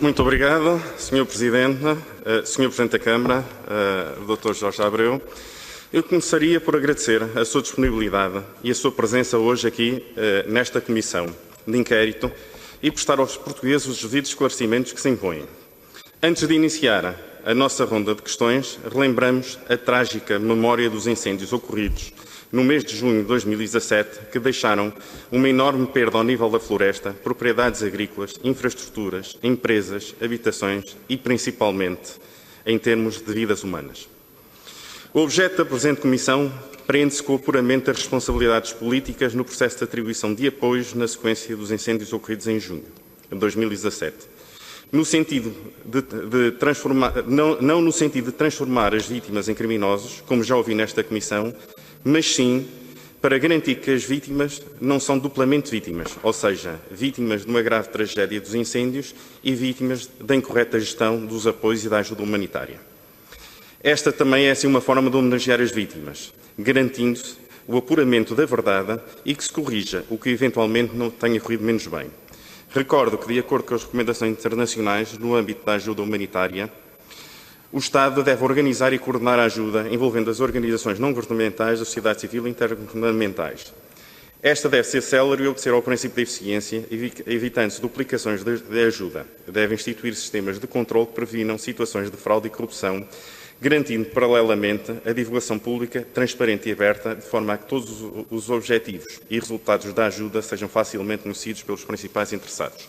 Muito obrigado, Sr. Presidente, Sr. Presidente da Câmara, Dr. Jorge Abreu. Eu começaria por agradecer a sua disponibilidade e a sua presença hoje aqui nesta comissão de inquérito e prestar aos portugueses os devidos esclarecimentos que se impõem. Antes de iniciar a nossa ronda de questões, relembramos a trágica memória dos incêndios ocorridos no mês de junho de 2017, que deixaram uma enorme perda ao nível da floresta, propriedades agrícolas, infraestruturas, empresas, habitações e, principalmente, em termos de vidas humanas. O objeto da presente comissão prende-se com o apuramento das responsabilidades políticas no processo de atribuição de apoios na sequência dos incêndios ocorridos em junho de 2017. No sentido de transformar, não no sentido de transformar as vítimas em criminosos, como já ouvi nesta comissão, mas sim para garantir que as vítimas não são duplamente vítimas, ou seja, vítimas de uma grave tragédia dos incêndios e vítimas da incorreta gestão dos apoios e da ajuda humanitária. Esta também é assim uma forma de homenagear as vítimas, garantindo-se o apuramento da verdade e que se corrija o que eventualmente não tenha corrido menos bem. Recordo que, de acordo com as recomendações internacionais no âmbito da ajuda humanitária, o Estado deve organizar e coordenar a ajuda envolvendo as organizações não governamentais, da sociedade civil e intergovernamentais. Esta deve ser célere e obedecer ao princípio de eficiência, evitando-se duplicações de ajuda. Deve instituir sistemas de controle que previnam situações de fraude e corrupção, garantindo paralelamente a divulgação pública, transparente e aberta, de forma a que todos os objetivos e resultados da ajuda sejam facilmente conhecidos pelos principais interessados.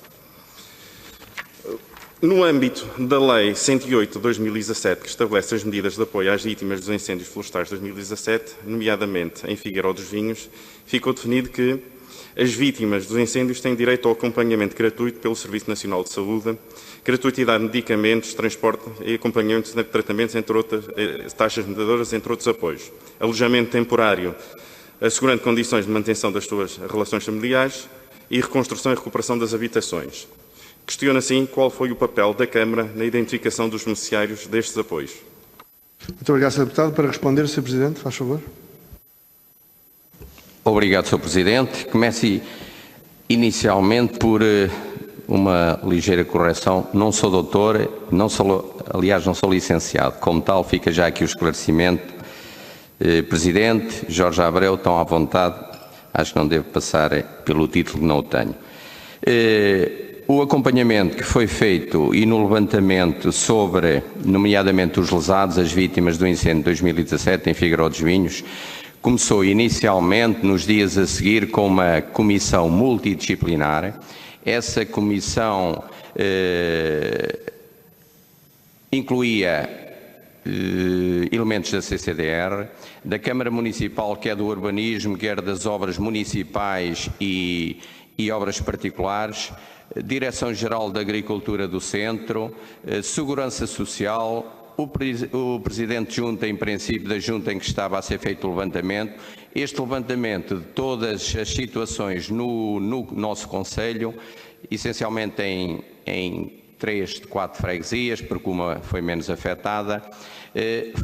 No âmbito da Lei 108 de 2017, que estabelece as medidas de apoio às vítimas dos incêndios florestais de 2017, nomeadamente em Figueiró dos Vinhos, ficou definido que as vítimas dos incêndios têm direito ao acompanhamento gratuito pelo Serviço Nacional de Saúde, gratuitidade de medicamentos, transporte e acompanhamento de tratamentos, entre outras taxas mediadoras, entre outros apoios. Alojamento temporário, assegurando condições de manutenção das suas relações familiares e reconstrução e recuperação das habitações. Questiona, assim, qual foi o papel da Câmara na identificação dos beneficiários destes apoios. Muito obrigado, Sr. Deputado. Para responder, Sr. Presidente, faz favor. Obrigado, Sr. Presidente. Comece inicialmente por uma ligeira correção. Não sou doutor, aliás, não sou licenciado. Como tal, fica já aqui o esclarecimento. Presidente, Jorge Abreu, estão à vontade. Acho que não devo passar pelo título, que não o tenho. O acompanhamento que foi feito e no levantamento sobre, nomeadamente, os lesados, as vítimas do incêndio de 2017 em Figueiró dos Vinhos, começou inicialmente nos dias a seguir com uma comissão multidisciplinar. Essa comissão incluía elementos da CCDR, da Câmara Municipal, quer do urbanismo, quer das obras municipais e obras particulares, Direção-Geral da Agricultura do Centro, Segurança Social, o Presidente de Junta, em princípio, da Junta em que estava a ser feito o levantamento. Este levantamento de todas as situações no nosso Conselho, essencialmente em 3 de 4 freguesias, porque uma foi menos afetada,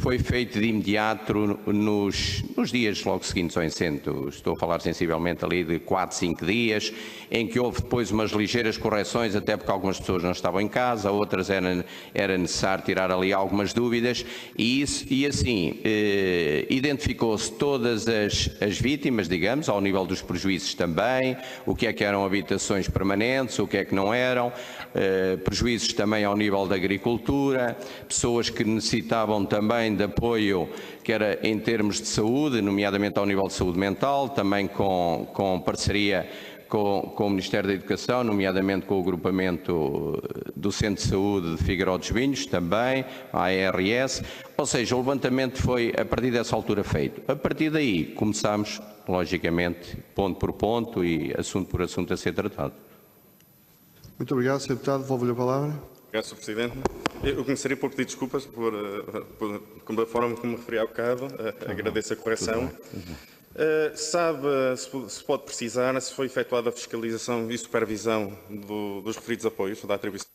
foi feito de imediato nos dias logo seguintes ao incêndio. Estou a falar sensivelmente ali de 4, 5 dias, em que houve depois umas ligeiras correções, até porque algumas pessoas não estavam em casa, outras era necessário tirar ali algumas dúvidas, e assim identificou-se todas as vítimas, digamos, ao nível dos prejuízos também, o que é que eram habitações permanentes, o que é que não eram, prejuízos também ao nível da agricultura, pessoas que necessitavam também de apoio, que era em termos de saúde, nomeadamente ao nível de saúde mental, também com parceria com o Ministério da Educação, nomeadamente com o agrupamento do Centro de Saúde de Figueiró dos Vinhos, também, a ARS, ou seja, o levantamento foi a partir dessa altura feito. A partir daí começámos, logicamente, ponto por ponto e assunto por assunto a ser tratado. Muito obrigado, Sr. Deputado. Devolvo-lhe a palavra. Obrigado, Sr. Presidente. Eu começaria por pedir desculpas pela forma como me referi há bocado. Agradeço a correção. Sabe, se pode precisar, se foi efetuada a fiscalização e supervisão dos referidos apoios da atribuição?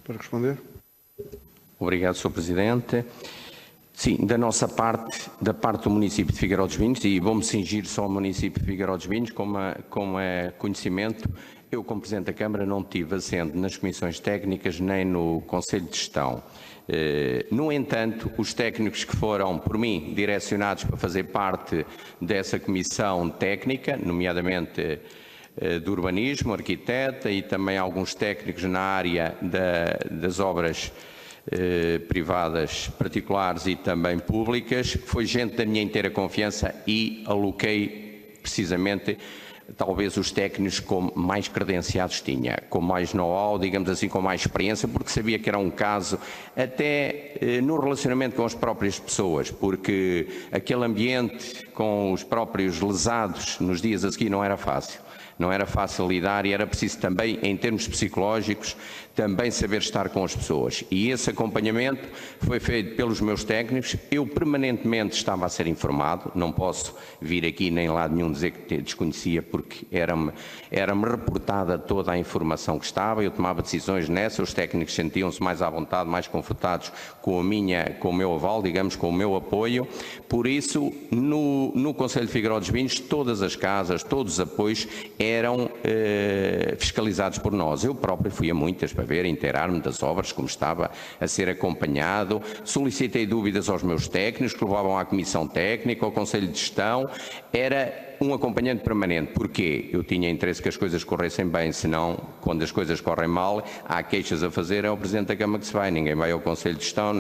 Para responder. Obrigado, Sr. Presidente. Sim, da nossa parte, da parte do município de Figueiró dos Vinhos, e vou-me cingir só ao município de Figueiró dos Vinhos, como é conhecimento, eu como Presidente da Câmara não tive assento nas comissões técnicas nem no Conselho de Gestão. No entanto, os técnicos que foram, por mim, direcionados para fazer parte dessa comissão técnica, nomeadamente do urbanismo, arquiteta e também alguns técnicos na área das obras privadas, particulares e também públicas, foi gente da minha inteira confiança e aloquei precisamente talvez os técnicos com mais credenciados tinha, com mais know-how, digamos assim, com mais experiência, porque sabia que era um caso até no relacionamento com as próprias pessoas, porque aquele ambiente com os próprios lesados nos dias a seguir não era fácil. Não era fácil lidar e era preciso também, em termos psicológicos, também saber estar com as pessoas. E esse acompanhamento foi feito pelos meus técnicos. Eu permanentemente estava a ser informado, não posso vir aqui nem lá nenhum dizer que desconhecia, porque era-me reportada toda a informação que estava, eu tomava decisões nessa, os técnicos sentiam-se mais à vontade, mais confortados com o meu aval, digamos, com o meu apoio. Por isso, no Conselho de Figueiró dos Vinhos, todas as casas, todos os apoios eram fiscalizados por nós. Eu próprio fui a muitas para ver, inteirar-me das obras, como estava a ser acompanhado. Solicitei dúvidas aos meus técnicos, que levavam à Comissão Técnica, ao Conselho de Gestão. Era um acompanhamento permanente. Porquê? Eu tinha interesse que as coisas corressem bem, senão, quando as coisas correm mal, há queixas a fazer, é o Presidente da Câmara que se vai. Ninguém vai ao Conselho de Gestão,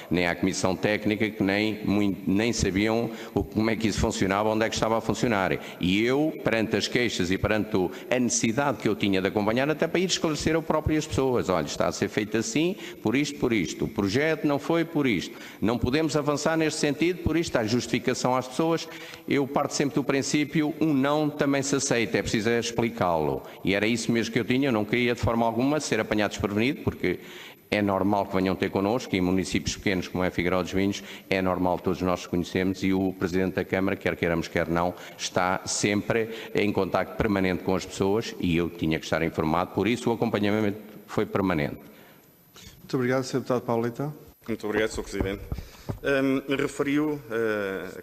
nem à Comissão Técnica, que nem sabiam como é que isso funcionava, onde é que estava a funcionar. E eu, perante as queixas e perante a necessidade que eu tinha de acompanhar, até para ir esclarecer ao próprio as pessoas. Olha, está a ser feito assim, por isto, por isto. O projeto não foi por isto. Não podemos avançar neste sentido, por isto. Há justificação às pessoas. Eu parto sempre do princípio, um não também se aceita, é preciso explicá-lo. E era isso mesmo que eu tinha, eu não queria de forma alguma ser apanhado desprevenido, porque é normal que venham ter connosco, e em municípios pequenos como é Figueiró dos Vinhos, é normal, todos nós conhecemos, e o Presidente da Câmara, quer queiramos, quer não, está sempre em contacto permanente com as pessoas, e eu tinha que estar informado, por isso o acompanhamento foi permanente. Muito obrigado, Sr. Deputado Paulita. Muito obrigado, Sr. Presidente. Referiu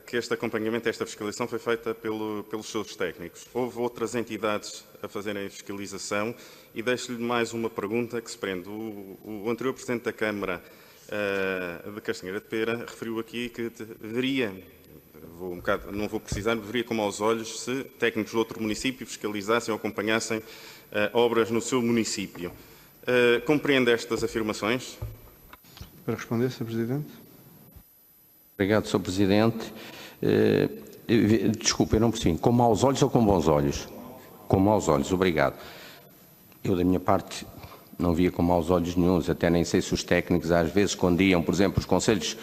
que este acompanhamento, esta fiscalização foi feita pelos seus técnicos. Houve outras entidades a fazerem a fiscalização e deixo-lhe mais uma pergunta que se prende. O anterior Presidente da Câmara de Castanheira de Pera referiu aqui que deveria, não vou precisar, deveria como aos olhos se técnicos de outro município fiscalizassem ou acompanhassem obras no seu município. Compreende estas afirmações? Para responder, Sr. Presidente. Obrigado, Sr. Presidente. Desculpe, eu não percebi. Com maus olhos ou com bons olhos? Com maus olhos, obrigado. Eu, da minha parte, não via com maus olhos nenhuns, até nem sei se os técnicos às vezes escondiam, por exemplo, os concelhos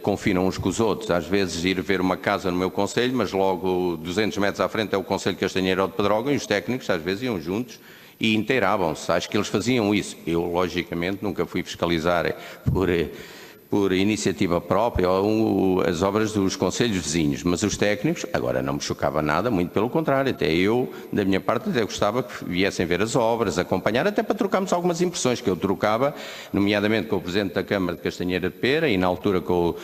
confinam uns com os outros, às vezes ir ver uma casa no meu concelho, mas logo 200 metros à frente é o Concelho Castanheiro de Pedrógão, e os técnicos às vezes iam juntos e inteiravam-se. Acho que eles faziam isso. Eu, logicamente, nunca fui fiscalizar por iniciativa própria as obras dos concelhos vizinhos, mas os técnicos, agora não me chocava nada, muito pelo contrário, até eu, da minha parte, até gostava que viessem ver as obras, acompanhar, até para trocarmos algumas impressões que eu trocava, nomeadamente com o Presidente da Câmara de Castanheira de Pera e na altura com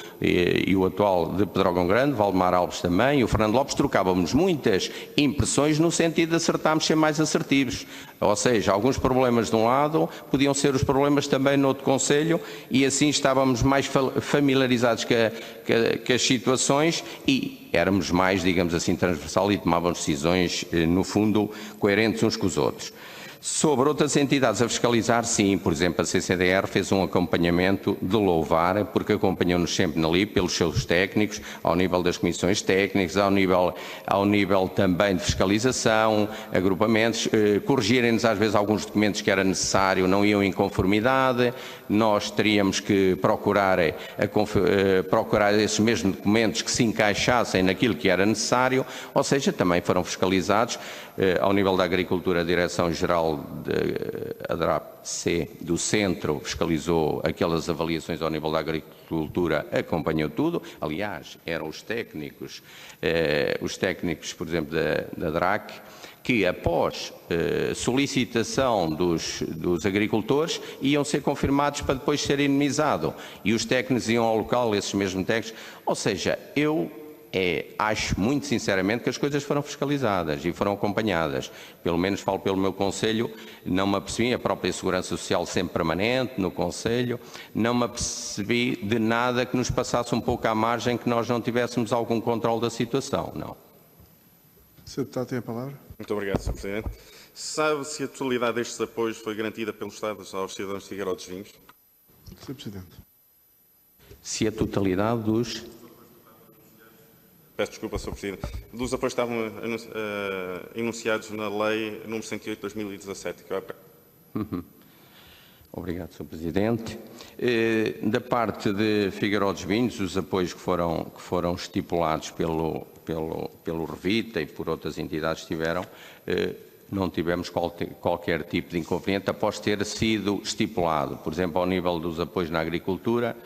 o atual de Pedrógão Grande, Valdemar Alves também, e o Fernando Lopes, trocávamos muitas impressões no sentido de acertarmos, ser mais assertivos. Ou seja, alguns problemas de um lado podiam ser os problemas também no outro concelho, e assim estávamos mais familiarizados com as situações e éramos mais, digamos assim, transversal e tomávamos decisões, no fundo, coerentes uns com os outros. Sobre outras entidades a fiscalizar, sim, por exemplo, a CCDR fez um acompanhamento de louvar, porque acompanhou-nos sempre ali pelos seus técnicos, ao nível das comissões técnicas, ao nível também de fiscalização, agrupamentos, corrigirem-nos às vezes alguns documentos que era necessário, não iam em conformidade, nós teríamos que procurar esses mesmos documentos que se encaixassem naquilo que era necessário, ou seja, também foram fiscalizados ao nível da Agricultura, a Direção-Geral Social a DRAP-C do Centro fiscalizou aquelas avaliações ao nível da agricultura, acompanhou tudo. Aliás, eram os técnicos, por exemplo, da DRAC, que após solicitação dos agricultores iam ser confirmados para depois ser indemnizado. E os técnicos iam ao local, esses mesmos técnicos. Ou seja, eu acho muito sinceramente que as coisas foram fiscalizadas e foram acompanhadas. Pelo menos falo pelo meu Conselho, não me apercebi, a própria Segurança Social sempre permanente no Conselho, não me apercebi de nada que nos passasse um pouco à margem que nós não tivéssemos algum controle da situação, não. Sr. Deputado tem a palavra. Muito obrigado, Sr. Presidente. Sabe se a totalidade destes apoios foi garantida pelo Estado aos cidadãos de Figueiró dos Vinhos? Sr. Presidente. Se a totalidade dos... Peço desculpa, Sr. Presidente. Dos apoios que estavam enunciados na Lei nº 108 de 2017. Obrigado, Sr. Presidente. Da parte de Figueiró dos Vinhos, os apoios que foram estipulados pelo Revita e por outras entidades tiveram, não tivemos qualquer tipo de inconveniente após ter sido estipulado. Por exemplo, ao nível dos apoios na agricultura,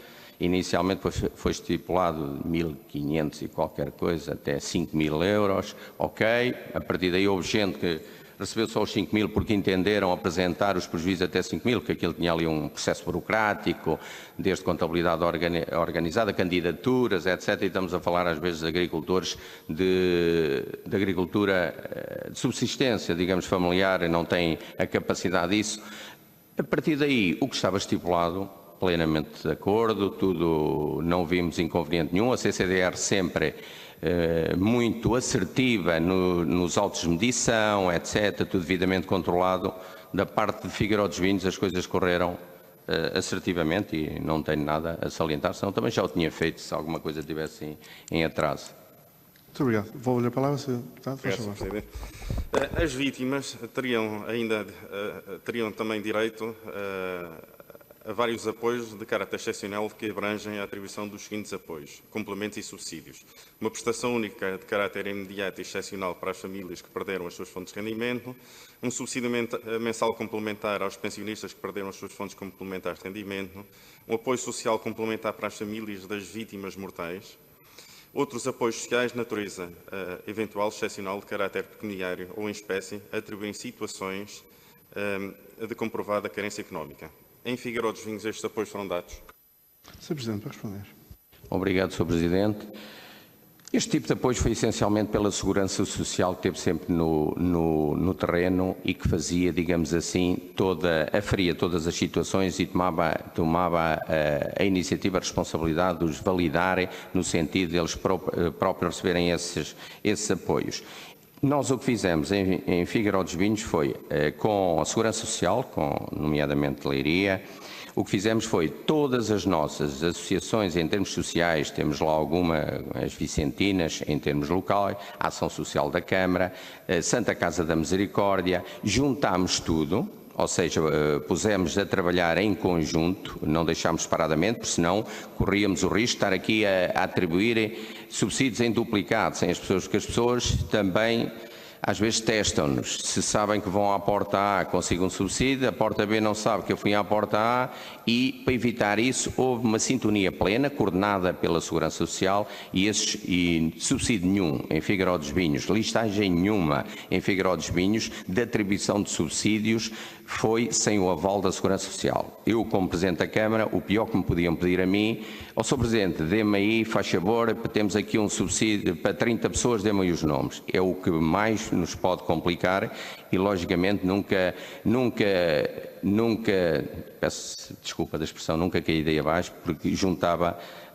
inicialmente foi estipulado 1.500 e qualquer coisa, até 5.000 euros, ok. A partir daí houve gente que recebeu só os 5.000 porque entenderam apresentar os prejuízos até 5.000, porque aquilo tinha ali um processo burocrático, desde contabilidade organizada, candidaturas, etc. E estamos a falar às vezes de agricultores de agricultura de subsistência, digamos, familiar, e não têm a capacidade disso. A partir daí, o que estava estipulado, plenamente de acordo, tudo, não vimos inconveniente nenhum. A CCDR sempre muito assertiva nos autos de medição, etc., tudo devidamente controlado. Da parte de Figueiró dos Vinhos as coisas correram assertivamente e não tenho nada a salientar, senão também já o tinha feito se alguma coisa tivesse em atraso. Muito obrigado. Vou-lhe a palavra, Sr. Deputado. Faz Obrigado, favor. Sr. Presidente. As vítimas teriam também direito a vários apoios de caráter excepcional que abrangem a atribuição dos seguintes apoios: complementos e subsídios. Uma prestação única de caráter imediato e excepcional para as famílias que perderam as suas fontes de rendimento, um subsídio mensal complementar aos pensionistas que perderam as suas fontes complementares de rendimento, um apoio social complementar para as famílias das vítimas mortais, outros apoios sociais de natureza eventual, excepcional, de caráter pecuniário ou em espécie, atribuem situações de comprovada carência económica. Em Figueiró dos Vinhos, estes apoios foram dados? Sr. Presidente, para responder. Obrigado, Sr. Presidente. Este tipo de apoio foi essencialmente pela Segurança Social, que esteve sempre no terreno e que fazia, digamos assim, aferia todas as situações e tomava a iniciativa, a responsabilidade de os validarem, no sentido de eles próprios receberem esses apoios. Nós o que fizemos em Figueiró dos Vinhos foi, com a Segurança Social, nomeadamente Leiria, o que fizemos foi todas as nossas associações em termos sociais, temos lá as Vicentinas em termos locais, a Ação Social da Câmara, a Santa Casa da Misericórdia, juntámos tudo, ou seja, pusemos a trabalhar em conjunto, não deixámos separadamente, porque senão corríamos o risco de estar aqui a atribuir subsídios em duplicado, sem as pessoas, porque as pessoas também às vezes testam-nos, se sabem que vão à porta A consigam um subsídio, a porta B não sabe que eu fui à porta A e para evitar isso houve uma sintonia plena, coordenada pela Segurança Social e subsídio nenhum em Figueiró dos Vinhos, listagem nenhuma em Figueiró dos Vinhos de atribuição de subsídios foi sem o aval da Segurança Social. Eu, como Presidente da Câmara, o pior que me podiam pedir a mim, Sr. Presidente, dê-me aí, faz favor, temos aqui um subsídio para 30 pessoas, dê-me aí os nomes. É o que mais nos pode complicar e, logicamente, nunca, peço desculpa da expressão, nunca caí daí abaixo, porque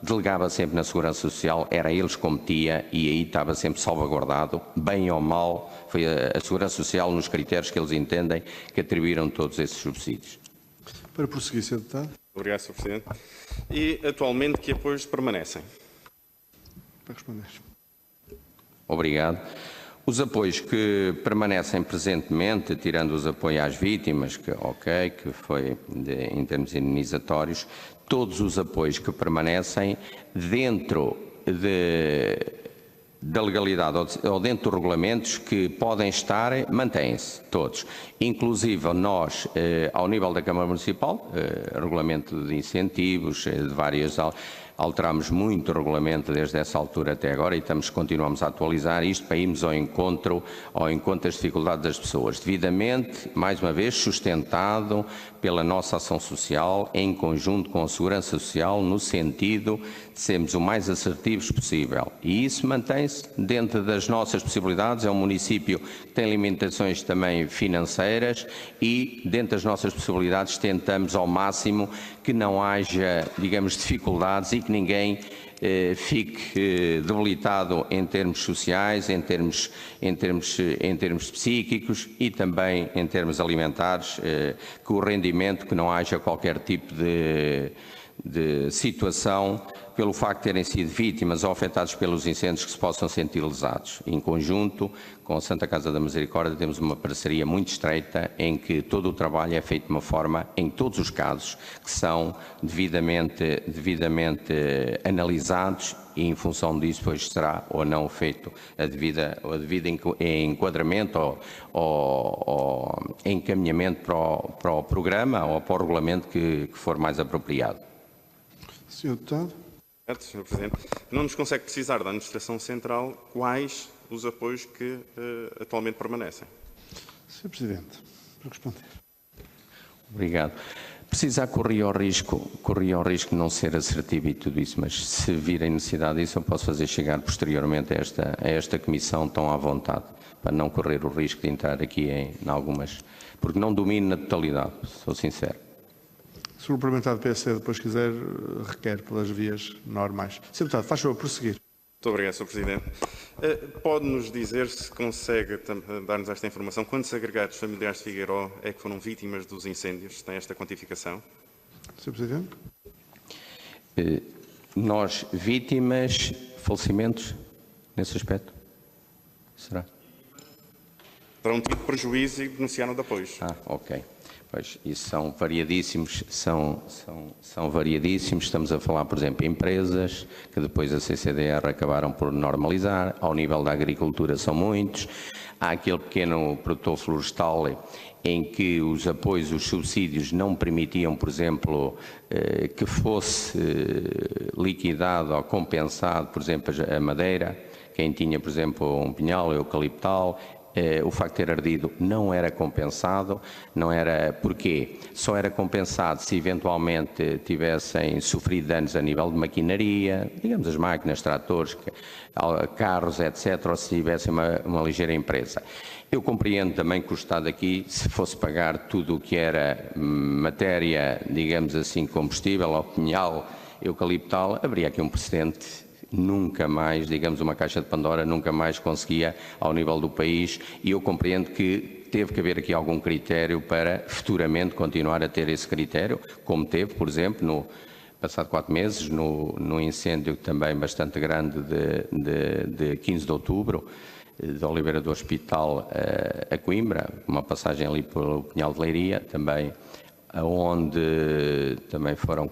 delegava sempre na Segurança Social, era eles que metia e aí estava sempre salvaguardado, bem ou mal, foi a Segurança Social nos critérios que eles entendem que atribuíram todos esses subsídios. Para prosseguir, Sr. Deputado. Obrigado, Sr. Presidente. E, atualmente, que apoios permanecem? Para responder. Obrigado. Os apoios que permanecem presentemente, tirando os apoios às vítimas, que foi em termos indenizatórios, todos os apoios que permanecem dentro da legalidade ou dentro dos regulamentos que podem estar, mantêm-se todos. Inclusive nós, ao nível da Câmara Municipal, regulamento de incentivos, de várias... Alterámos muito o regulamento desde essa altura até agora e continuamos a atualizar isto para irmos ao encontro das dificuldades das pessoas, devidamente, mais uma vez, sustentado pela nossa ação social, em conjunto com a Segurança Social, no sentido de sermos o mais assertivos possível. E isso mantém-se dentro das nossas possibilidades. É um município que tem limitações também financeiras e, dentro das nossas possibilidades, tentamos ao máximo que não haja, digamos, dificuldades e que ninguém fique debilitado em termos sociais, em termos psíquicos e também em termos alimentares, que o rendimento, que não haja qualquer tipo de situação pelo facto de terem sido vítimas ou afetados pelos incêndios que se possam sentir lesados. Em conjunto, com a Santa Casa da Misericórdia, temos uma parceria muito estreita em que todo o trabalho é feito de uma forma, em todos os casos, que são devidamente analisados e, em função disso, depois será ou não feito a devida enquadramento ou encaminhamento para o programa ou para o regulamento que for mais apropriado. Senhor Deputado. Sr. Presidente, não nos consegue precisar da Administração Central quais os apoios que atualmente permanecem. Sr. Presidente, para responder. Obrigado. Precisar corria o risco de não ser assertivo e tudo isso, mas se vir a necessidade disso, eu posso fazer chegar posteriormente a esta comissão tão à vontade, para não correr o risco de entrar aqui em algumas, porque não domino na totalidade, sou sincero. Se o parlamentar do PSD depois quiser, requer pelas vias normais. Sr. Deputado, faz favor, prosseguir. Muito obrigado, Sr. Presidente. Pode-nos dizer, se consegue dar-nos esta informação, quantos agregados familiares de Figueiró é que foram vítimas dos incêndios? Tem esta quantificação? Sr. Presidente. Nós, vítimas, falecimentos, nesse aspecto? Será? Terão tido prejuízo e beneficiaram de apoios. Ok. Pois, isso são variadíssimos, são variadíssimos. Estamos a falar, por exemplo, empresas que depois a CCDR acabaram por normalizar. Ao nível da agricultura são muitos. Há aquele pequeno produtor florestal em que os apoios, os subsídios não permitiam, por exemplo, que fosse liquidado ou compensado, por exemplo, a madeira. Quem tinha, por exemplo, um pinhal, eucaliptal, o facto de ter ardido não era compensado, não era, porquê? Só era compensado se eventualmente tivessem sofrido danos a nível de maquinaria, digamos as máquinas, tratores, carros, etc., ou se tivessem uma ligeira empresa. Eu compreendo também que o Estado aqui, se fosse pagar tudo o que era matéria, digamos assim, combustível, ou pinhal, eucaliptal, haveria aqui um precedente. Nunca mais, digamos, uma caixa de Pandora, nunca mais conseguia ao nível do país, e eu compreendo que teve que haver aqui algum critério para futuramente continuar a ter esse critério, como teve, por exemplo, no passado 4 meses, no incêndio também bastante grande de 15 de outubro, de Oliveira do Hospital a Coimbra, uma passagem ali pelo Pinhal de Leiria, também onde também foram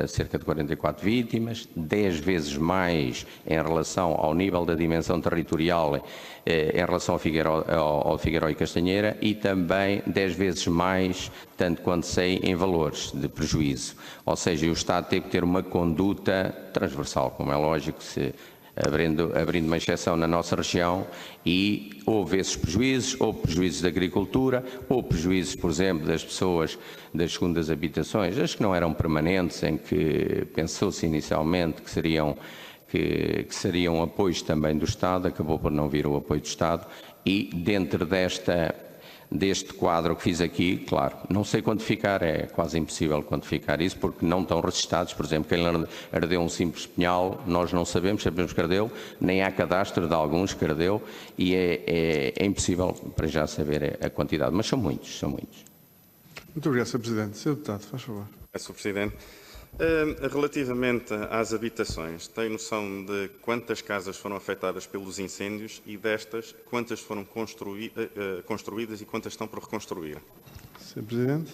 cerca de 44 vítimas, 10 vezes mais em relação ao nível da dimensão territorial em relação ao Figueiró e Castanheira, e também 10 vezes mais, tanto quanto sei, em valores de prejuízo. Ou seja, o Estado teve que ter uma conduta transversal, como é lógico, abrindo uma exceção na nossa região, e houve esses prejuízos, houve prejuízos da agricultura, houve prejuízos, por exemplo, das pessoas das segundas habitações, as que não eram permanentes, em que pensou-se inicialmente que seriam apoios também do Estado, acabou por não vir o apoio do Estado, e dentro deste quadro que fiz aqui, claro, não sei quantificar, é quase impossível quantificar isso, porque não estão registados. Por exemplo, quem ardeu um simples pinhal, nós não sabemos que ardeu, nem há cadastro de alguns que ardeu, e é impossível para já saber a quantidade, mas são muitos. Muito obrigado, Sr. Presidente. Sr. Deputado, faz favor. Sr. Presidente, relativamente às habitações, tem noção de quantas casas foram afetadas pelos incêndios e destas, quantas foram construídas e quantas estão por reconstruir? Sr. Presidente.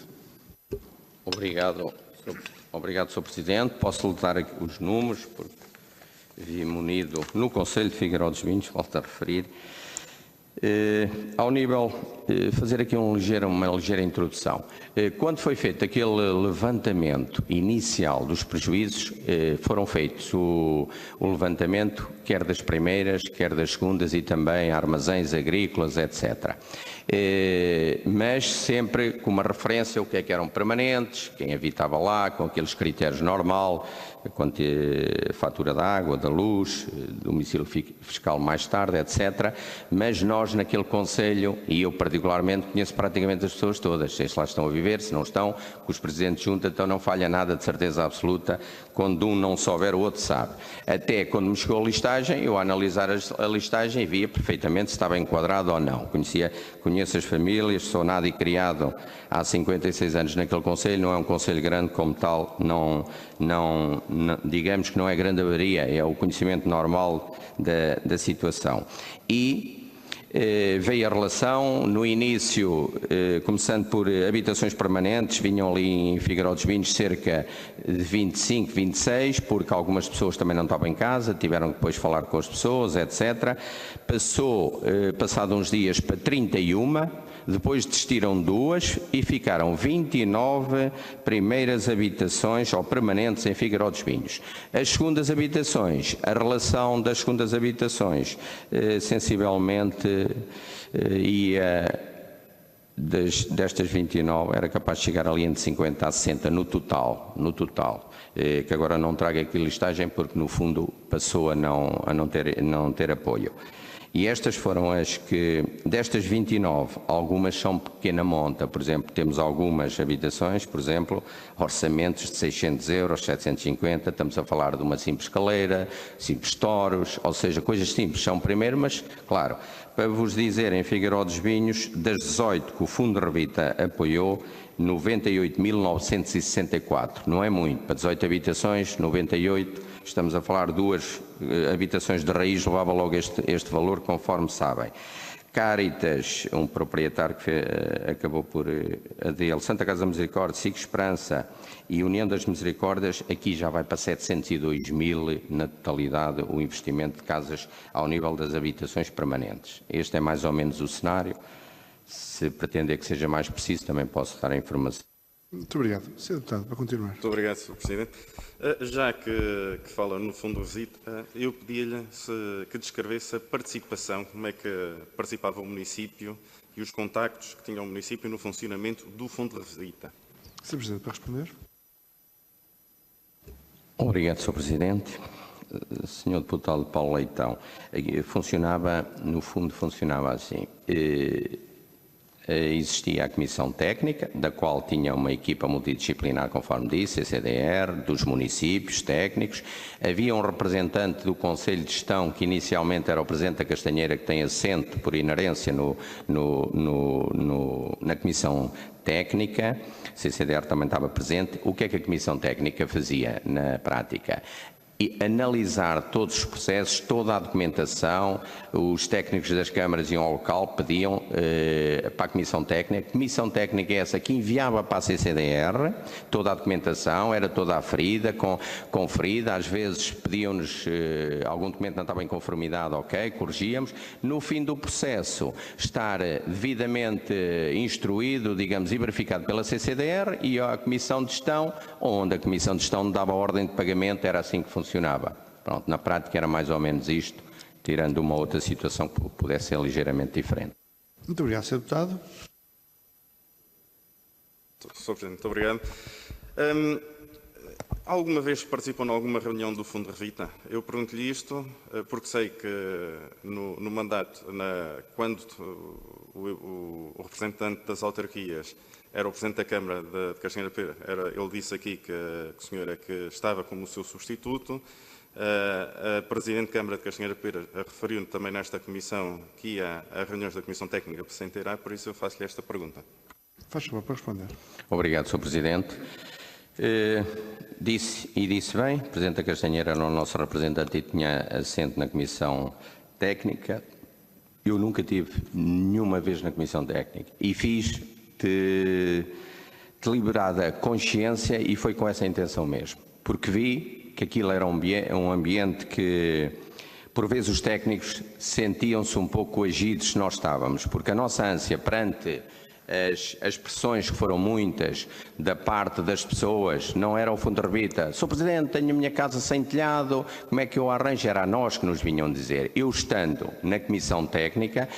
Obrigado, Sr. Presidente. Posso lhe dar aqui os números, porque vi munido no Conselho de Figueiró dos Vinhos, volto a referir. Ao nível, fazer aqui uma ligeira introdução. Quando foi feito aquele levantamento inicial dos prejuízos, foram feitos o levantamento quer das primeiras, quer das segundas e também armazéns agrícolas, etc. Mas sempre com uma referência ao que é que eram permanentes, quem habitava lá, com aqueles critérios normal, quanto a fatura da água, da luz, domicílio fiscal mais tarde, etc. Mas nós naquele Conselho, e eu particularmente conheço praticamente as pessoas todas, se lá estão a viver, se não estão, com os presidentes de junta, então não falha nada de certeza absoluta, quando um não souber o outro sabe. Até quando me chegou a listagem, eu a analisar a listagem via perfeitamente se estava enquadrado ou não. Conheço as famílias, sou nado e criado há 56 anos naquele Conselho, não é um Conselho grande como tal, digamos que não é grande avaria, é o conhecimento normal da situação. E veio a relação, no início, começando por habitações permanentes, vinham ali em Figueiró dos Vinhos cerca de 25, 26, porque algumas pessoas também não estavam em casa, tiveram que depois falar com as pessoas, etc. Passado uns dias para 31, depois desistiram 2 e ficaram 29 primeiras habitações ou permanentes em Figueiró dos Vinhos. As segundas habitações, a relação das segundas habitações, sensivelmente destas 29 era capaz de chegar ali entre 50 a 60 no total, que agora não trago aqui listagem porque no fundo passou a não ter apoio. E estas foram as que, destas 29, algumas são pequena monta. Por exemplo, temos algumas habitações, por exemplo, orçamentos de 600 euros, 750, estamos a falar de uma simples escaleira, simples toros, ou seja, coisas simples. São primeiro, mas, claro, para vos dizer, em Figueiró dos Vinhos, das 18 que o Fundo Revita apoiou, 98.964. Não é muito, para 18 habitações, 98, estamos a falar de 2 habitações de raiz, levava logo este valor, conforme sabem. Cáritas, um proprietário que acabou por a dele, Santa Casa da Misericórdia, SIC Esperança e União das Misericórdias, aqui já vai para 702 mil na totalidade o investimento de casas ao nível das habitações permanentes. Este é mais ou menos o cenário. Se pretender que seja mais preciso, também posso dar a informação. Muito obrigado. Sr. Deputado, para continuar. Muito obrigado, Sr. Presidente. Já que fala no Fundo Revita, eu pedia-lhe que descrevesse a participação, como é que participava o município e os contactos que tinha o município no funcionamento do Fundo Revita. Sr. Presidente, para responder. Obrigado, Sr. Presidente. Sr. Deputado Paulo Leitão, no fundo funcionava assim. Existia a Comissão Técnica, da qual tinha uma equipa multidisciplinar, conforme disse, CCDR, dos municípios técnicos. Havia um representante do Conselho de Gestão, que inicialmente era o Presidente da Castanheira, que tem assento por inerência na Comissão Técnica. A CCDR também estava presente. O que é que a Comissão Técnica fazia na prática? E analisar todos os processos, toda a documentação. Os técnicos das câmaras iam ao local, pediam para a Comissão Técnica é essa que enviava para a CCDR toda a documentação, era toda aferida, conferida, às vezes pediam-nos algum documento não estava em conformidade, ok, corrigíamos. No fim do processo, estar devidamente instruído, digamos, e verificado pela CCDR e a Comissão de Gestão, onde a Comissão de Gestão dava a ordem de pagamento, era assim que funcionava. Pronto, na prática era mais ou menos isto, tirando uma outra situação que pudesse ser ligeiramente diferente. Muito obrigado, Sr. Deputado. Sr. Presidente, muito obrigado. Alguma vez participou em alguma reunião do Fundo Revita? Eu pergunto-lhe isto porque sei que no mandato, quando o representante das autarquias era o Presidente da Câmara de Castanheira Pera, ele disse aqui que o senhor é que estava como o seu substituto. A Presidente da Câmara de Castanheira Pera referiu-me também nesta comissão que ia a reuniões da Comissão Técnica para se inteirar, por isso eu faço-lhe esta pergunta. Faz favor para responder. Obrigado, Sr. Presidente. Disse bem, o Presidente da Castanheira era o nosso representante e tinha assento na Comissão Técnica. Eu nunca tive nenhuma vez na Comissão Técnica e fiz de deliberada consciência e foi com essa intenção mesmo, porque vi que aquilo era um ambiente que, por vezes, os técnicos sentiam-se um pouco coagidos se nós estávamos, porque a nossa ânsia perante as pressões que foram muitas da parte das pessoas, não era o fundo de rebita. Sr. Presidente, tenho a minha casa sem telhado, como é que eu arranjo? Era a nós que nos vinham dizer. Eu estando na Comissão Técnica,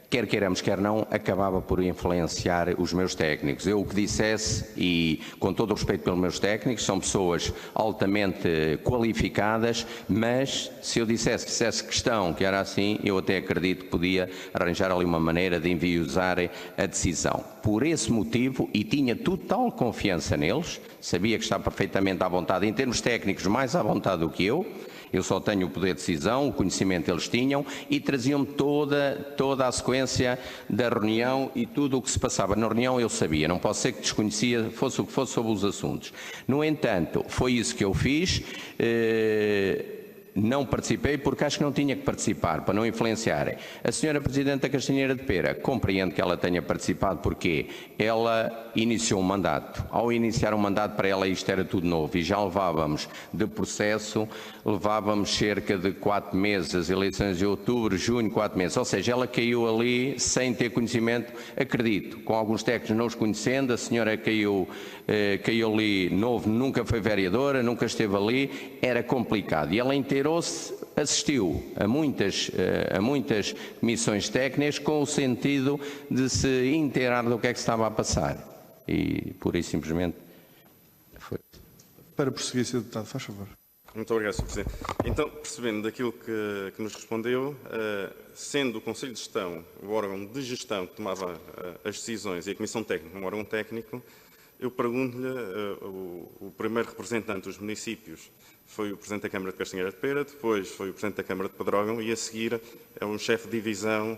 quer queiramos, quer não, acabava por influenciar os meus técnicos. Eu o que dissesse, e com todo o respeito pelos meus técnicos, são pessoas altamente qualificadas, mas se eu fizesse questão que era assim, eu até acredito que podia arranjar ali uma maneira de enviosar a decisão. Por esse motivo, e tinha total confiança neles, sabia que estava perfeitamente à vontade, em termos técnicos, mais à vontade do que eu só tenho o poder de decisão, o conhecimento eles tinham e traziam-me toda a sequência da reunião e tudo o que se passava na reunião eu sabia, não posso ser que desconhecia, fosse o que fosse sobre os assuntos. No entanto, foi isso que eu fiz, não participei porque acho que não tinha que participar, para não influenciarem. A senhora Presidente da Castanheira de Pera, compreendo que ela tenha participado porque ela iniciou um mandato. Ao iniciar um mandato para ela isto era tudo novo e já levávamos de processo, levávamos cerca de 4 meses, as eleições de outubro, junho, 4 meses. Ou seja, ela caiu ali sem ter conhecimento, acredito, com alguns técnicos não os conhecendo, a senhora caiu ali novo, nunca foi vereadora, nunca esteve ali, era complicado. E ela inteirou-se, assistiu a muitas comissões técnicas com o sentido de se inteirar do que é que estava a passar. E, pura e simplesmente, foi. Para prosseguir, Sr. Deputado, faz favor. Muito obrigado, Sr. Presidente. Então, percebendo daquilo que nos respondeu, sendo o Conselho de Gestão o órgão de gestão que tomava as decisões e a Comissão Técnica um órgão técnico, eu pergunto-lhe, o primeiro representante dos municípios foi o Presidente da Câmara de Castanheira de Pera, depois foi o Presidente da Câmara de Pedrógão e a seguir é um chefe de divisão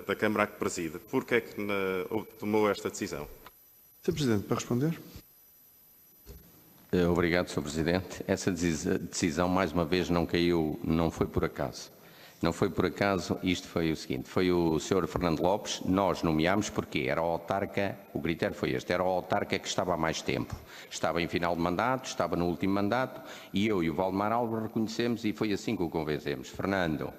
da Câmara a que preside. Por que é que tomou esta decisão? Sr. Presidente, para responder. Obrigado, Sr. Presidente. Essa decisão, mais uma vez, não caiu, não foi por acaso. Não foi por acaso, isto foi o seguinte, foi o Sr. Fernando Lopes, nós nomeámos porque era o autarca, o critério foi este, era o autarca que estava há mais tempo. Estava em final de mandato, estava no último mandato e eu e o Valdemar Alves reconhecemos e foi assim que o convencemos. Fernando,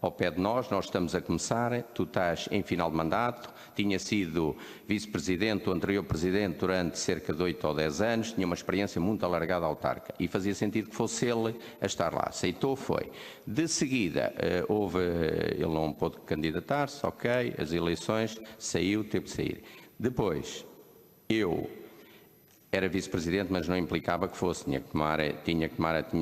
ao pé de nós estamos a começar, tu estás em final de mandato, tinha sido vice-presidente, o anterior presidente, durante cerca de 8 ou 10 anos, tinha uma experiência muito alargada autarca e fazia sentido que fosse ele a estar lá. Aceitou, foi. De seguida, ele não pôde candidatar-se, ok, as eleições, saiu, teve de sair. Depois, eu era vice-presidente, mas não implicava que fosse, tinha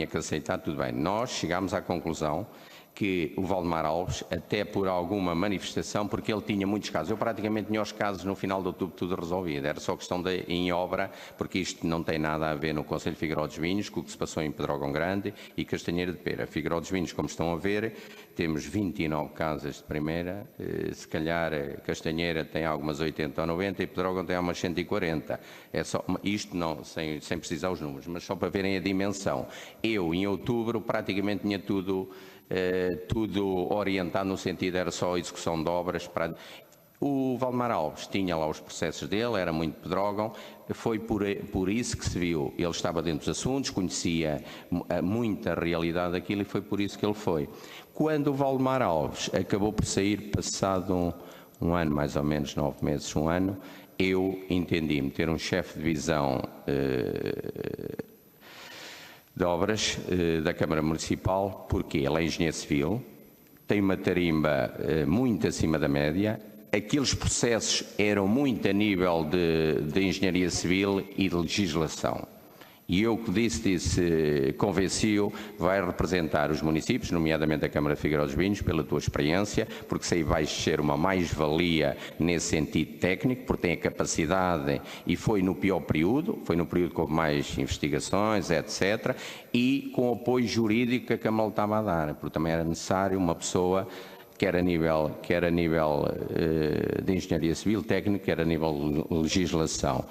que aceitar, tudo bem. Nós chegámos à conclusão que o Valdemar Alves, até por alguma manifestação, porque ele tinha muitos casos. Eu praticamente tinha os casos no final de outubro tudo resolvido. Era só questão em obra, porque isto não tem nada a ver no Conselho de Figueiró dos Vinhos, com o que se passou em Pedrógão Grande e Castanheira de Pera. Figueiró dos Vinhos, como estão a ver, temos 29 casas de primeira, se calhar Castanheira tem algumas 80 ou 90 e Pedrógão tem algumas 140. É só, isto não, sem precisar os números, mas só para verem a dimensão. Eu, em outubro, praticamente tinha tudo orientado no sentido, era só a execução de obras. O Valdemar Alves tinha lá os processos dele, era muito Pedrógão, foi por isso que se viu. Ele estava dentro dos assuntos, conhecia muita realidade daquilo e foi por isso que ele foi. Quando o Valdemar Alves acabou por sair, passado um ano, mais ou menos 9 meses, um ano, eu entendi-me ter um chefe de divisão de obras da Câmara Municipal, porque ele é engenheiro civil, tem uma tarimba muito acima da média, aqueles processos eram muito a nível de engenharia civil e de legislação. E eu que disse, convenci-o, vai representar os municípios, nomeadamente a Câmara de Figueiró dos Vinhos, pela tua experiência, porque isso aí vai ser uma mais-valia nesse sentido técnico, porque tem a capacidade e foi no pior período, foi no período que houve mais investigações, etc., e com o apoio jurídico que a Câmara estava a dar, porque também era necessário uma pessoa quer a nível de engenharia civil, técnico, quer a nível de legislação.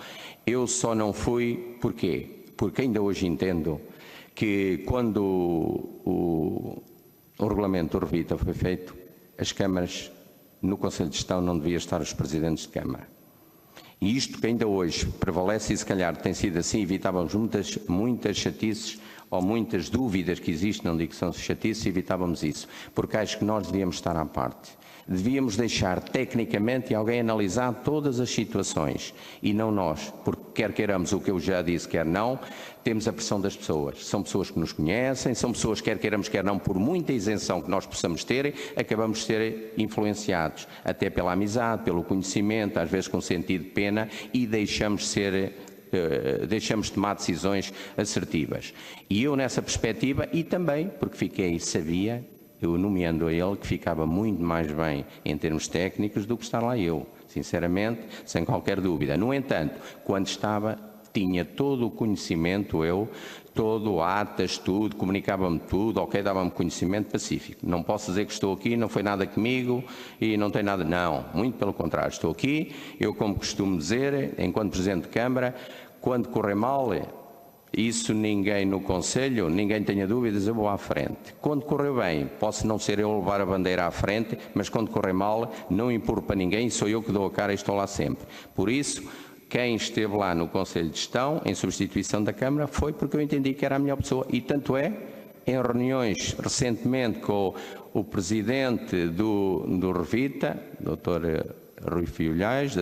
Eu só não fui, porquê? Porque ainda hoje entendo que quando o regulamento do Revita foi feito, as câmaras, no Conselho de Gestão não deviam estar os presidentes de Câmara. E isto que ainda hoje prevalece e se calhar tem sido assim, evitávamos muitas chatices ou muitas dúvidas que existem, não digo que são chatices, evitávamos isso, porque acho que nós devíamos estar à parte. Devíamos deixar tecnicamente alguém analisar todas as situações e não nós, porque quer queiramos o que eu já disse, quer não, temos a pressão das pessoas. São pessoas que nos conhecem, são pessoas, quer queiramos, quer não, por muita isenção que nós possamos ter, acabamos de ser influenciados, até pela amizade, pelo conhecimento, às vezes com sentido de pena, e deixamos de tomar decisões assertivas. E eu nessa perspectiva, e também porque sabia, eu nomeando a ele, que ficava muito mais bem em termos técnicos do que estar lá eu, sinceramente, sem qualquer dúvida. No entanto, quando estava, tinha todo o conhecimento, todo atas, tudo, comunicava-me tudo, ok, dava-me conhecimento pacífico. Não posso dizer que estou aqui, não foi nada comigo e não tem nada, não, muito pelo contrário, estou aqui, eu como costumo dizer, enquanto Presidente de Câmara, quando correr mal, isso ninguém no Conselho, ninguém tenha dúvidas, eu vou à frente. Quando correr bem, posso não ser eu levar a bandeira à frente, mas quando correr mal, não empurro para ninguém, sou eu que dou a cara e estou lá sempre. Por isso, quem esteve lá no Conselho de Gestão, em substituição da Câmara, foi porque eu entendi que era a melhor pessoa. E tanto é, em reuniões recentemente com o Presidente do Revita, Dr. Rui Fiolhais, do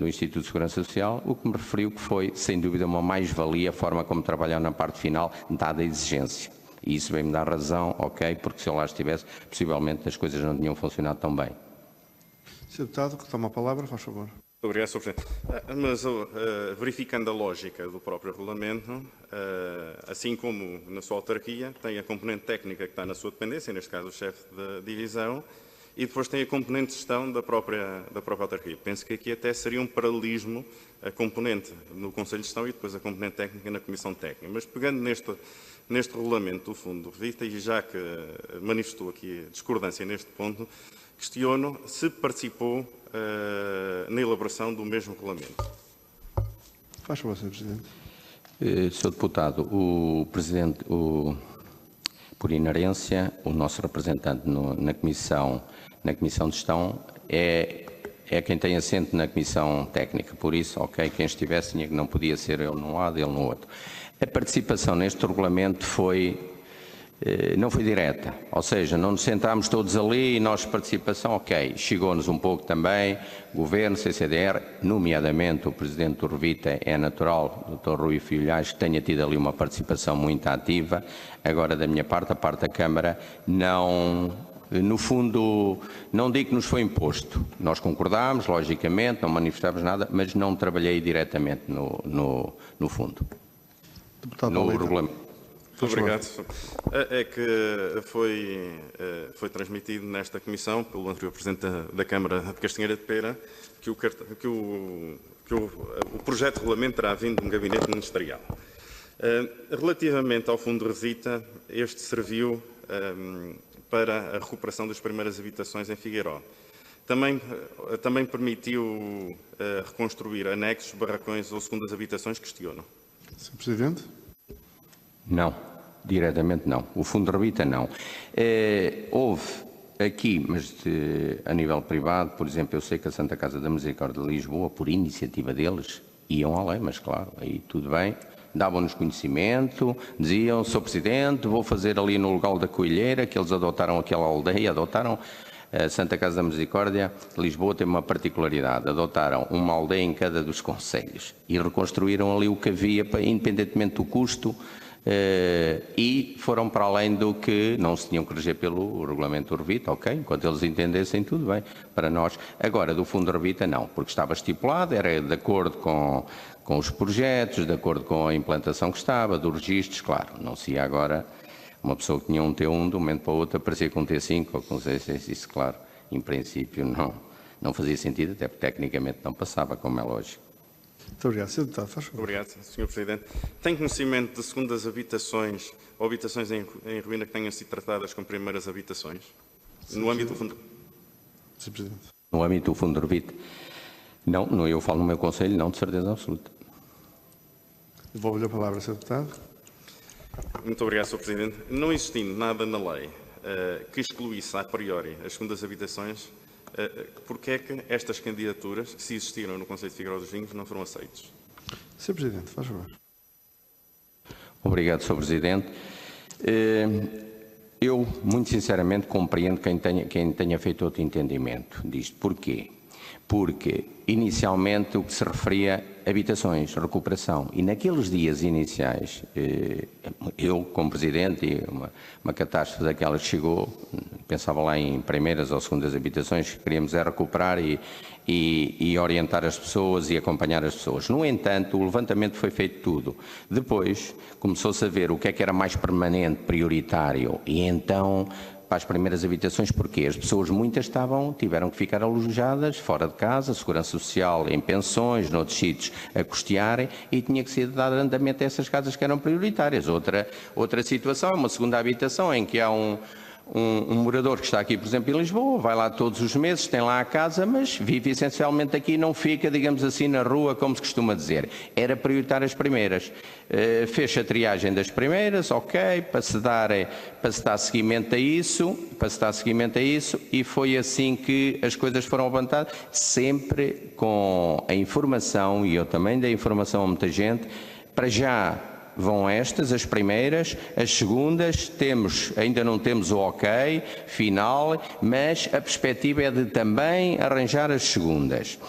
Instituto de Segurança Social, o que me referiu que foi, sem dúvida, uma mais-valia a forma como trabalhar na parte final, dada a exigência. E isso vem-me dar razão, ok, porque se eu lá estivesse, possivelmente as coisas não tinham funcionado tão bem. Sr. Deputado, que toma a palavra, faz favor. Obrigado, Sr. Presidente. Mas, verificando a lógica do próprio regulamento, assim como na sua autarquia, tem a componente técnica que está na sua dependência, neste caso o chefe da divisão, e depois tem a componente de gestão da própria autarquia. Penso que aqui até seria um paralelismo, a componente no Conselho de Gestão e depois a componente técnica na Comissão Técnica. Mas pegando neste regulamento do Fundo do Revita, e já que manifestou aqui a discordância neste ponto, questiono se participou na elaboração do mesmo regulamento. Faz favor, Sr. Presidente. Sr. Deputado, o Presidente, por inerência, o nosso representante na Comissão de Gestão é quem tem assento na Comissão Técnica. Por isso, ok, quem estivesse não podia ser ele num lado e ele no outro. A participação neste regulamento não foi direta, ou seja, não nos sentámos todos ali e nossa participação, ok, chegou-nos um pouco também, Governo, CCDR, nomeadamente o Presidente do Revita, é natural, Dr. Rui Fiolhais, que tenha tido ali uma participação muito ativa. Agora, da minha parte, a parte da Câmara, não, no fundo, não digo que nos foi imposto. Nós concordámos, logicamente, não manifestámos nada, mas não trabalhei diretamente no fundo, Deputado no Pauleta. Muito regulamento. obrigado. É que foi transmitido nesta comissão, pelo anterior Presidente da Câmara de Castanheira de Pera, que o projeto de regulamento terá vindo de um gabinete ministerial. Relativamente ao Fundo de Revita, este serviu para a recuperação das primeiras habitações em Figueiró. Também permitiu reconstruir anexos, barracões ou segundas habitações, questiono. Sr. Presidente. Não, diretamente não. O Fundo de Revita não. Houve aqui, mas a nível privado, por exemplo, eu sei que a Santa Casa da Misericórdia de Lisboa, por iniciativa deles, iam além, mas claro, aí tudo bem, davam-nos conhecimento, diziam, Sr. Presidente, vou fazer ali no lugar da Coelheira, que eles adotaram aquela aldeia, adotaram. A Santa Casa da Misericórdia de Lisboa tem uma particularidade, adotaram uma aldeia em cada dos concelhos e reconstruíram ali o que havia, independentemente do custo, e foram para além do que não se tinham que reger pelo regulamento do Revita, ok? Enquanto eles entendessem, tudo bem, para nós. Agora, do Fundo de Revita, não, porque estava estipulado, era de acordo com os projetos, de acordo com a implantação que estava, dos registros, claro, não se ia agora uma pessoa que tinha um T1, de um momento para o outro, aparecia com um T5 ou com um C6, isso, claro, em princípio não fazia sentido, até porque tecnicamente não passava, como é lógico. Muito obrigado. Sr. Deputado, faz favor. Obrigado, Sr. Presidente. Tem conhecimento de segundas habitações ou habitações em ruína que tenham sido tratadas como primeiras habitações? No âmbito do Fundo? Sr. Presidente. No âmbito do Fundo de Revita? Não, eu falo no meu Conselho, não, de certeza absoluta. Devolvo-lhe a palavra, Sr. Deputado. Muito obrigado, Sr. Presidente. Não existindo nada na lei que excluísse a priori as segundas habitações, porque é que estas candidaturas, se existiram no Conselho de Figueiró dos Vinhos, não foram aceitas? Sr. Presidente, faz favor. Obrigado, Sr. Presidente. Eu, muito sinceramente, compreendo quem tenha feito outro entendimento disto. Porquê? Porque, inicialmente, o que se referia a habitações, recuperação. E naqueles dias iniciais, eu, como Presidente, e uma catástrofe daquelas que chegou, pensava lá em primeiras ou segundas habitações, que queríamos era recuperar e orientar as pessoas e acompanhar as pessoas. No entanto, o levantamento foi feito tudo. Depois, começou-se a ver o que é que era mais permanente, prioritário, e então, para as primeiras habitações, porque as pessoas, muitas tiveram que ficar alojadas fora de casa, segurança social, em pensões, noutros sítios, a custearem, e tinha que ser dado andamento a essas casas que eram prioritárias. Outra situação é uma segunda habitação em que há um morador que está aqui, por exemplo, em Lisboa, vai lá todos os meses, tem lá a casa, mas vive essencialmente aqui, não fica, digamos assim, na rua, como se costuma dizer. Era prioritário as primeiras. Fez a triagem das primeiras, ok, para se dar seguimento a isso, e foi assim que as coisas foram levantadas, sempre com a informação, e eu também dei informação a muita gente, para já vão estas, as primeiras, as segundas, ainda não temos o ok final, mas a perspectiva é de também arranjar as segundas.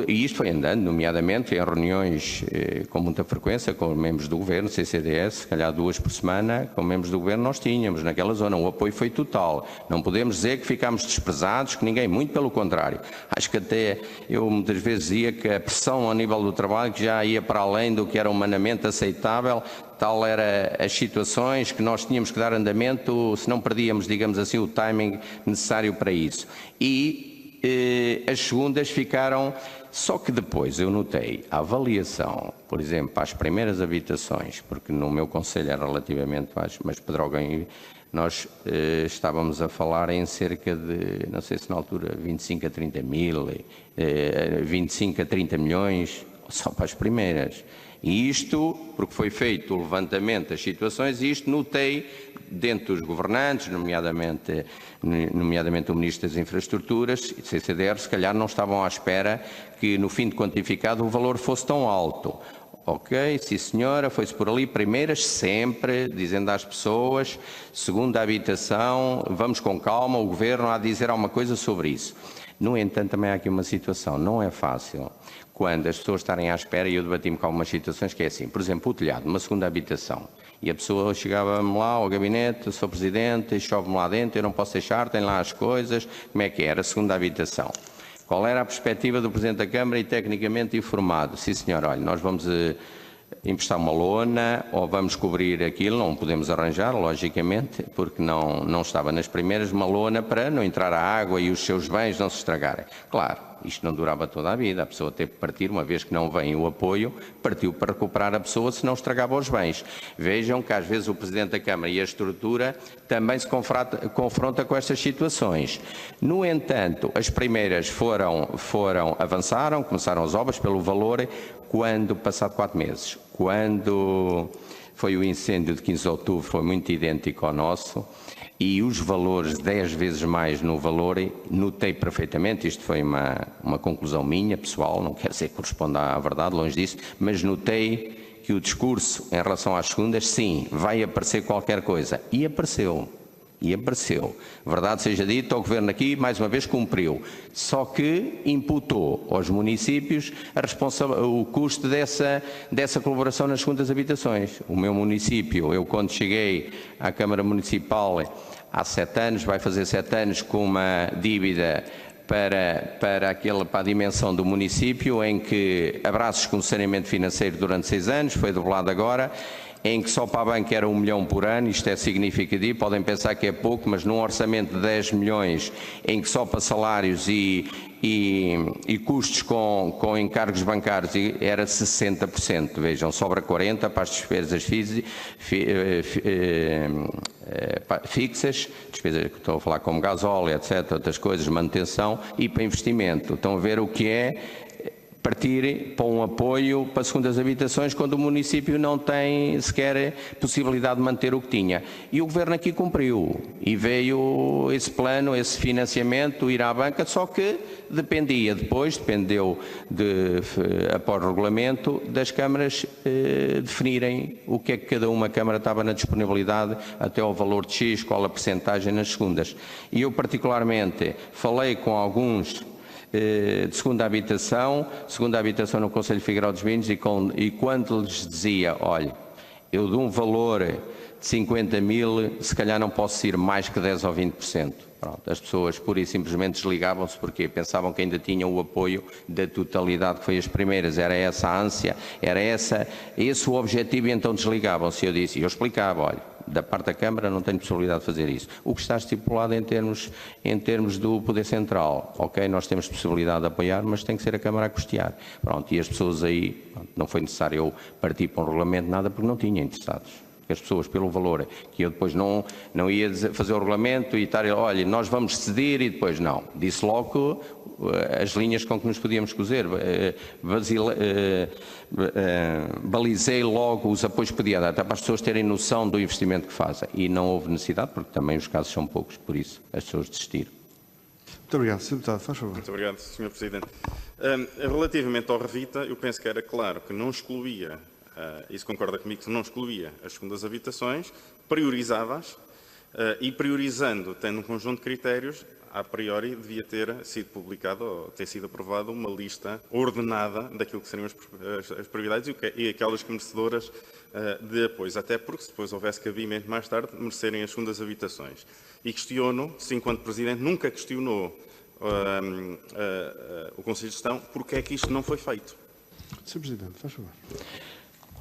E isto foi andando, nomeadamente, em reuniões com muita frequência com membros do Governo, CCDS, se calhar 2 por semana, com membros do Governo nós tínhamos naquela zona, o apoio foi total. Não podemos dizer que ficámos desprezados, que ninguém, muito pelo contrário. Acho que até eu muitas vezes dizia que a pressão ao nível do trabalho que já ia para além do que era humanamente aceitável, tal era as situações que nós tínhamos que dar andamento, se não perdíamos, digamos assim, o timing necessário para isso. As segundas ficaram, só que depois eu notei a avaliação, por exemplo, para as primeiras habitações, porque no meu concelho era relativamente baixo, mas Pedrógão, nós estávamos a falar em cerca de, não sei se na altura, 25 a 30 mil, 25 a 30 milhões, só para as primeiras. E isto, porque foi feito o levantamento das situações, e isto notei dentro dos governantes, nomeadamente o Ministro das Infraestruturas e do CCDR, se calhar não estavam à espera que no fim de quantificado o valor fosse tão alto. Ok, sim senhora, foi-se por ali, primeiras sempre, dizendo às pessoas, segunda habitação, vamos com calma, o Governo há de dizer alguma coisa sobre isso. No entanto, também há aqui uma situação, não é fácil, quando as pessoas estarem à espera, e eu debati-me com algumas situações que é assim, por exemplo, o telhado, uma segunda habitação, e a pessoa chegava-me lá ao gabinete, sou Presidente, e chove-me lá dentro, eu não posso deixar, tem lá as coisas, como é que era a segunda habitação? Qual era a perspectiva do Presidente da Câmara e tecnicamente informado? Sim senhor, olha, nós vamos emprestar uma lona ou vamos cobrir aquilo, não podemos arranjar, logicamente, porque não estava nas primeiras, uma lona para não entrar a água e os seus bens não se estragarem. Claro, isto não durava toda a vida, a pessoa teve que partir, uma vez que não vem o apoio, partiu para recuperar a pessoa, se não estragava os bens. Vejam que às vezes o Presidente da Câmara e a estrutura também se confronta com estas situações. No entanto, as primeiras avançaram, começaram as obras pelo valor, quando, passado 4 meses, quando foi o incêndio de 15 de outubro, foi muito idêntico ao nosso, e os valores 10 vezes mais no valor, notei perfeitamente, isto foi uma conclusão minha, pessoal, não quer dizer que corresponda à verdade, longe disso, mas notei que o discurso em relação às segundas, sim, vai aparecer qualquer coisa, e apareceu. Verdade seja dita, o Governo aqui, mais uma vez, cumpriu. Só que imputou aos municípios o custo dessa colaboração nas segundas habitações. O meu município, eu quando cheguei à Câmara Municipal há 7 anos, vai fazer 7 anos, com uma dívida para a dimensão do município, em que abraços com saneamento financeiro durante 6 anos, foi dobrado agora, em que só para a banca era 1 milhão por ano, isto é significativo, podem pensar que é pouco, mas num orçamento de 10 milhões, em que só para salários e custos com encargos bancários era 60%, vejam, sobra 40% para as despesas fixas, despesas que estou a falar como gasóleo, etc., outras coisas, manutenção, e para investimento. Estão a ver o que é partir para um apoio para segundas habitações quando o município não tem sequer possibilidade de manter o que tinha. E o Governo aqui cumpriu e veio esse plano, esse financiamento ir à banca, só que dependeu após o regulamento das câmaras definirem o que é que cada uma câmara estava na disponibilidade até ao valor de X, qual a percentagem nas segundas. E eu particularmente falei com alguns de segunda habitação no Conselho de Figueiró dos Vinhos e quando lhes dizia, olha, eu dou um valor de 50 mil, se calhar não posso ir mais que 10 ou 20%. Pronto, as pessoas pura e simplesmente desligavam-se porque pensavam que ainda tinham o apoio da totalidade que foi as primeiras, era essa a ânsia, era esse o objetivo e então desligavam-se. Eu explicava, olha, da parte da Câmara não tenho possibilidade de fazer isso. O que está estipulado em termos do Poder Central, ok, nós temos possibilidade de apoiar, mas tem que ser a Câmara a custear. Pronto, e as pessoas aí, pronto, não foi necessário eu partir para um regulamento, nada, porque não tinha interessados. As pessoas, pelo valor, que eu depois não ia fazer o regulamento e estar, olha, nós vamos ceder e depois não. Disse logo as linhas com que nos podíamos cozer. Balizei logo os apoios que podia dar, até para as pessoas terem noção do investimento que fazem. E não houve necessidade, porque também os casos são poucos, por isso as pessoas desistiram. Muito obrigado, Sr. Deputado. Faz favor. Muito obrigado, Sr. Presidente. Relativamente ao Revita, eu penso que era claro que não excluía, isso concorda comigo, que não excluía as segundas habitações, priorizava-as e priorizando, tendo um conjunto de critérios, a priori devia ter sido publicado ou ter sido aprovada uma lista ordenada daquilo que seriam as prioridades e aquelas merecedoras de apoio, até porque se depois houvesse cabimento mais tarde, merecerem as segundas habitações. E questiono, se enquanto Presidente nunca questionou o Conselho de Gestão, porque é que isto não foi feito. Sr. Presidente, faz favor.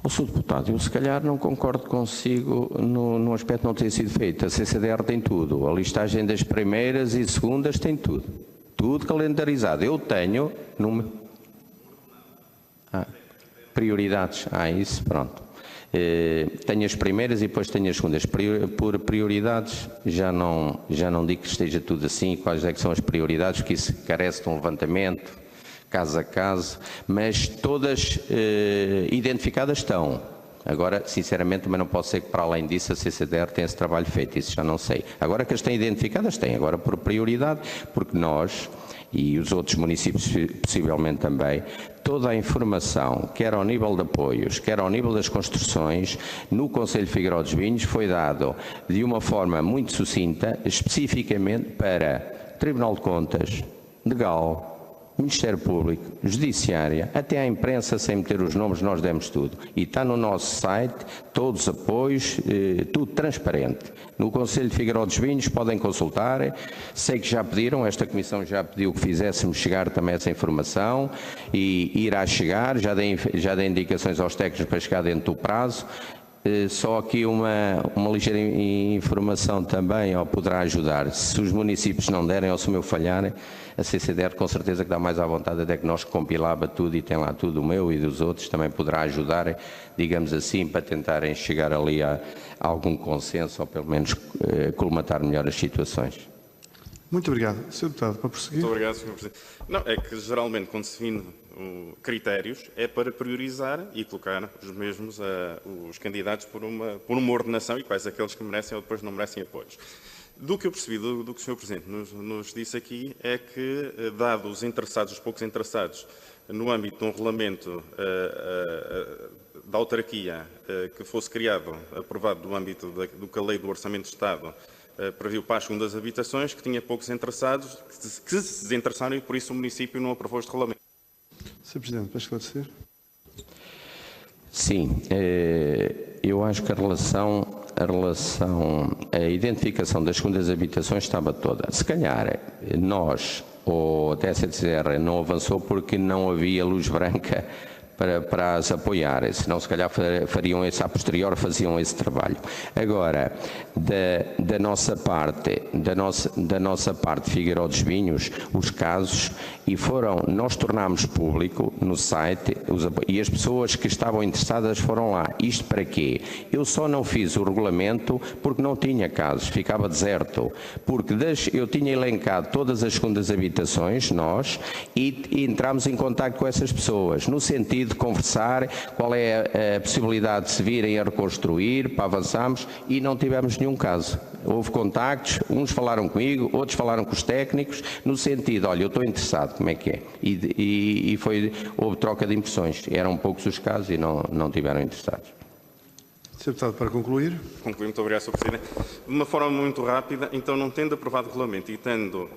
Sr. Deputado, eu se calhar não concordo consigo no aspecto de não ter sido feito. A CCDR tem tudo, a listagem das primeiras e segundas tem tudo. Tudo calendarizado. Eu tenho prioridades. Isso, pronto. Tenho as primeiras e depois tenho as segundas. Por prioridades, já não digo que esteja tudo assim, quais é que são as prioridades, que isso carece de um levantamento, caso a caso, mas todas identificadas estão. Agora, sinceramente, também não posso ser que para além disso a CCDR tem esse trabalho feito, isso já não sei. Agora que as têm identificadas, têm. Agora por prioridade, porque nós, e os outros municípios possivelmente também, toda a informação, quer ao nível de apoios, quer ao nível das construções, no Conselho de Figueiró dos Vinhos foi dado de uma forma muito sucinta, especificamente para Tribunal de Contas, Legal, Ministério Público, Judiciária, até à imprensa, sem meter os nomes, nós demos tudo. E está no nosso site, todos os apoios, tudo transparente. No Conselho de Figueiró dos Vinhos podem consultar, sei que já pediram, esta Comissão já pediu que fizéssemos chegar também essa informação e irá chegar, já dei indicações aos técnicos para chegar dentro do prazo. Só aqui uma ligeira informação também poderá ajudar. Se os municípios não derem ou se o meu falharem, a CCDR com certeza que dá mais à vontade até que nós compilava tudo e tem lá tudo o meu e dos outros, também poderá ajudar, digamos assim, para tentarem chegar ali a algum consenso ou pelo menos colmatar melhor as situações. Muito obrigado. Sr. Deputado, para prosseguir. Muito obrigado, Sr. Presidente. Não, é que geralmente quando se define critérios é para priorizar e colocar os mesmos os candidatos por uma ordenação e quais aqueles que merecem ou depois não merecem apoios. Do que eu percebi do que o Sr. Presidente nos disse aqui é que, dado os interessados, os poucos interessados, no âmbito de um regulamento da autarquia que fosse criado, aprovado no âmbito do que a lei do Orçamento de Estado previu para as segundas habitações, que tinha poucos interessados, que se desinteressaram e por isso o município não aprovou este regulamento. Sr. Presidente, para esclarecer. Sim, eu acho que a identificação das segundas habitações estava toda. Se calhar nós, ou a TSCR, não avançou porque não havia luz branca para as apoiar, senão se calhar fariam esse, a posterior faziam esse trabalho. Agora, da nossa parte, Figueiró dos Vinhos, os casos, nós tornámos público no site, e as pessoas que estavam interessadas foram lá. Isto para quê? Eu só não fiz o regulamento porque não tinha casos, ficava deserto, porque eu tinha elencado todas as segundas habitações, nós, e entramos em contacto com essas pessoas, no sentido de conversar qual é a possibilidade de se virem a reconstruir, para avançarmos, e não tivemos nenhum caso. Houve contactos, uns falaram comigo, outros falaram com os técnicos, no sentido, olha, eu estou interessado, como é que é? Houve troca de impressões, eram poucos os casos e não tiveram interessados. Sr. Deputado, para concluir. Concluí, muito obrigado, Sr. Presidente. De uma forma muito rápida, então, não tendo aprovado o regulamento e tendo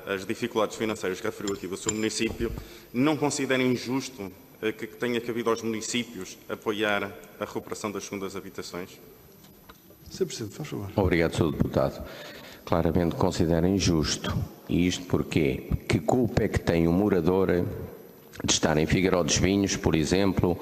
as dificuldades financeiras que referiu aqui do seu município, não considera injusto que tenha cabido aos municípios apoiar a recuperação das segundas habitações? Sr. Presidente, faz favor. Obrigado, Sr. Deputado. Claramente considero injusto. E isto porquê? Que culpa é que tem o morador de estar em Figueiró dos Vinhos, por exemplo,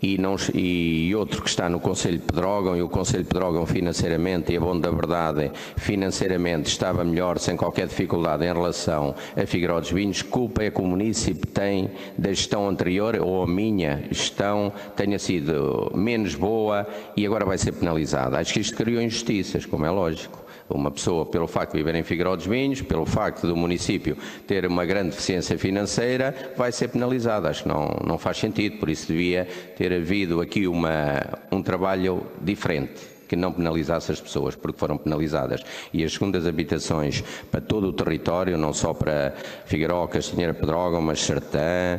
e outro que está no Concelho de Pedrógão, e o Concelho de Pedrógão financeiramente, e a bom da verdade, financeiramente estava melhor, sem qualquer dificuldade em relação a Figueiró dos Vinhos. Culpa é que o município tem da gestão anterior, ou a minha gestão tenha sido menos boa e agora vai ser penalizada. Acho que isto criou injustiças, como é lógico. Uma pessoa, pelo facto de viver em Figueiró dos Vinhos, pelo facto do município ter uma grande deficiência financeira, vai ser penalizada. Acho que não faz sentido, por isso devia ter havido aqui um trabalho diferente, que não penalizasse as pessoas, porque foram penalizadas. E as segundas habitações para todo o território, não só para Figueiró, Castanheira, Pedrógão, mas Sertã,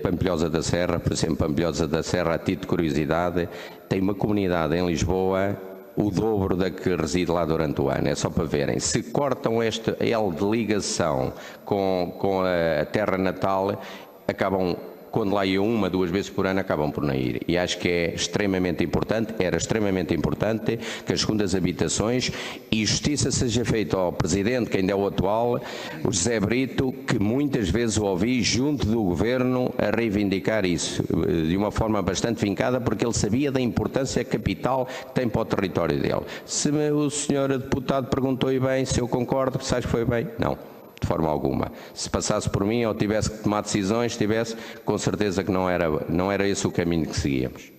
Pampilhosa da Serra, por exemplo, Pampilhosa da Serra, a título de curiosidade, tem uma comunidade em Lisboa o dobro da que reside lá durante o ano. É só para verem. Se cortam este L de ligação com a terra natal, acabam, quando lá iam 1, 2 vezes por ano, acabam por não ir. E acho que é extremamente importante, era extremamente importante que as segundas habitações, e justiça seja feita ao Presidente, que ainda é o atual, o José Brito, que muitas vezes o ouvi junto do Governo a reivindicar isso, de uma forma bastante vincada, porque ele sabia da importância capital que tem para o território dele. Se o senhor deputado perguntou e bem se eu concordo, se acho que foi bem, não. De forma alguma. Se passasse por mim ou tivesse que tomar decisões, com certeza que não era esse o caminho que seguíamos.